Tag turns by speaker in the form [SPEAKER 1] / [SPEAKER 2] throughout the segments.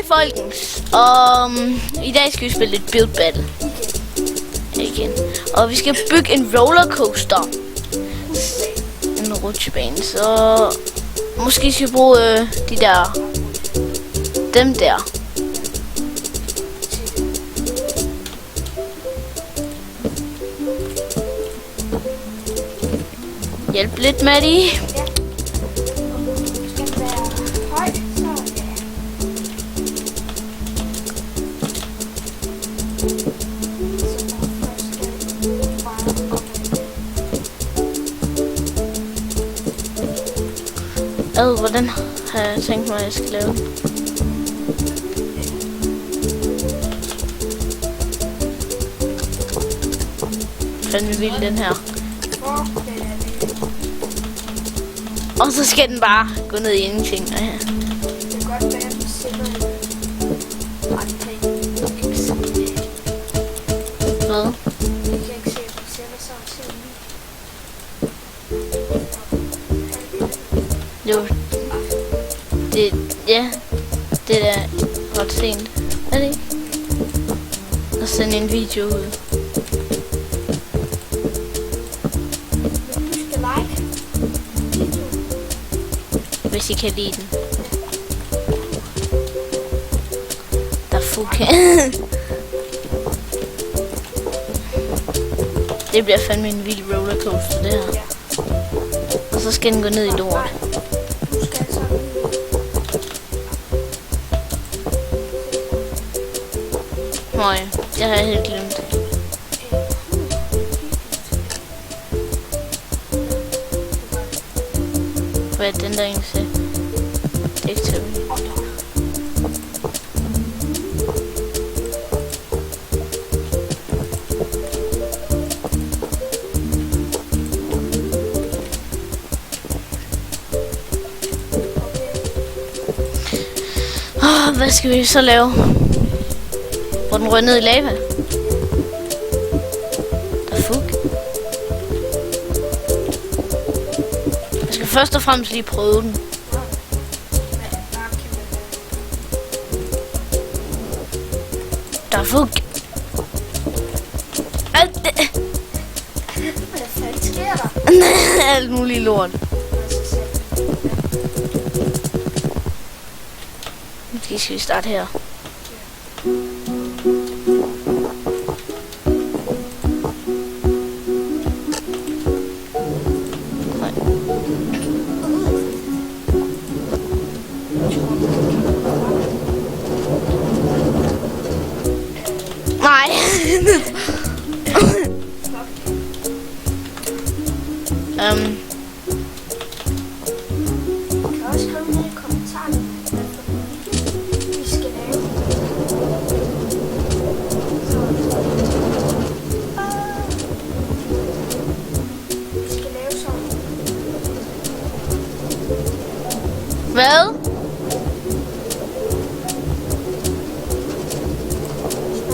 [SPEAKER 1] Hej folkens, og i dag skal vi spille lidt Build Battle igen. Og vi skal bygge en rollercoaster, en rutsjebane, så måske skal vi bruge dem der. Hjælp lidt med de. Hvordan har jeg tænkt mig, at jeg skal lave? Fandme vild den her. Og så skal den bare gå ned i ingenting. Ja.
[SPEAKER 2] Det kan godt være, at du sætter
[SPEAKER 1] Hvad?
[SPEAKER 2] Jeg kan ikke se, at du sætter sådan til.
[SPEAKER 1] Jo. Det er ret sent. Er det ikke? Og sende en video ud.
[SPEAKER 2] Du skal like.
[SPEAKER 1] Hvis I kan lide den. Der er fuck. Det bliver fandme en vild rollercoaster, det her. Og så skal den gå ned i lort.
[SPEAKER 2] Du skal så.
[SPEAKER 1] Nej, det har jeg helt glemt. Hvad er den der egentlig til? Det er ikke til mig. Hvad skal vi så lave? Hvor den rører ned i lava? Der er fuck. Jeg skal først og fremmest lige prøve den. Der er fuck.
[SPEAKER 2] Hvad fanden sker der?
[SPEAKER 1] Alt muligt lort. Måske skal vi starte her. Nej.
[SPEAKER 2] kan også skrive ned i kommentarerne, hvad vi skal lave. Vi skal lave sådan.
[SPEAKER 1] Hvad?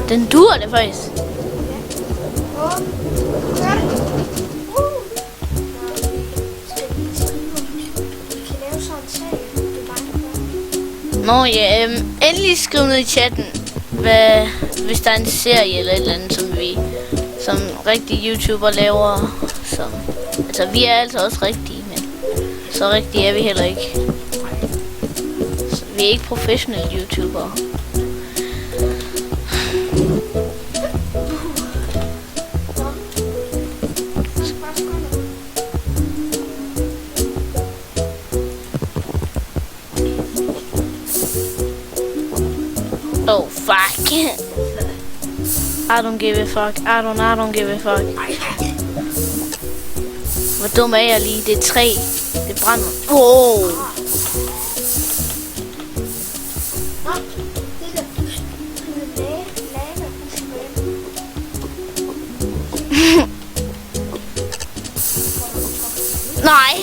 [SPEAKER 1] Den dur det faktisk. Nå ja, endelig skriv ned i chatten, hvis der er en serie eller et eller andet, som rigtige YouTuber laver. Altså vi er altså også rigtige, men så rigtige er vi heller ikke. Så vi er ikke professionelle YouTubere. Oh fuck. I don't give a fuck. I don't give a fuck. Hvor dum er jeg lige? Det er træ. Det brænder. Wow. Nej.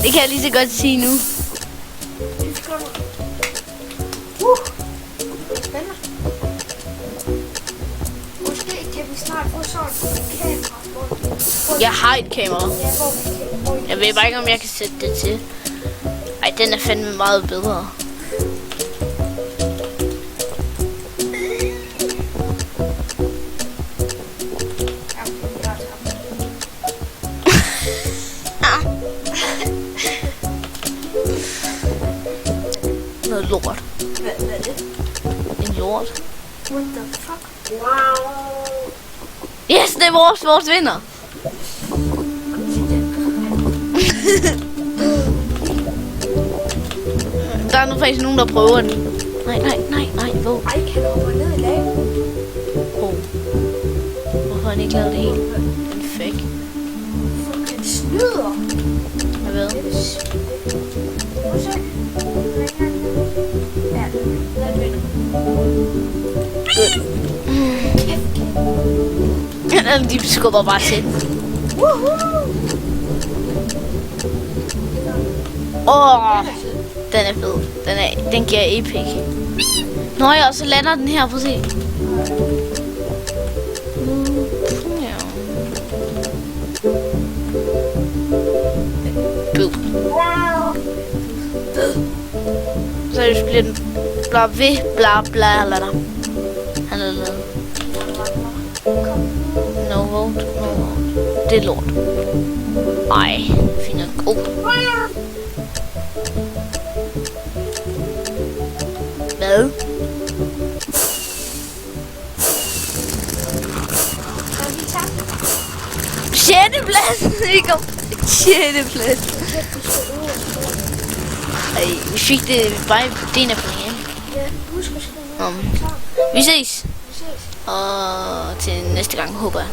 [SPEAKER 1] Det kan jeg lige så godt sige nu. Jeg har et kamera. Jeg ved bare ikke, om jeg kan sætte det til. Ej, den er fandme meget bedre. hjort.
[SPEAKER 2] Hvad er det?
[SPEAKER 1] En hjort.
[SPEAKER 2] What the fuck? Wow.
[SPEAKER 1] Yes, det er vores vinder. Der er nu faktisk nogen, der prøver den. Nej, hvor?
[SPEAKER 2] Ej, kan hoppe ned i laven?
[SPEAKER 1] Oh. Hvorfor har han ikke lavet det helt? Den fake.
[SPEAKER 2] Fuck, han snyder.
[SPEAKER 1] Jeg ved.
[SPEAKER 2] Det er sygt. Prøv at se. Ja, lad det vinde.
[SPEAKER 1] Good. De skubber bare til. Den er fed. Den giver epic. Nå ja, og så lander den her, prøv at se. Ja. Så bliver den bla ved, bla bla bla. Han er lavet. No vote. Det er lort. Ej, finder god. Hvad? Sjette plads! Ikke om. Sjette plads. Ej, vi fik det bare den af point.
[SPEAKER 2] Ja, husk at skrive.
[SPEAKER 1] Vi ses.
[SPEAKER 2] Vi ses.
[SPEAKER 1] Og til næste gang, håber jeg.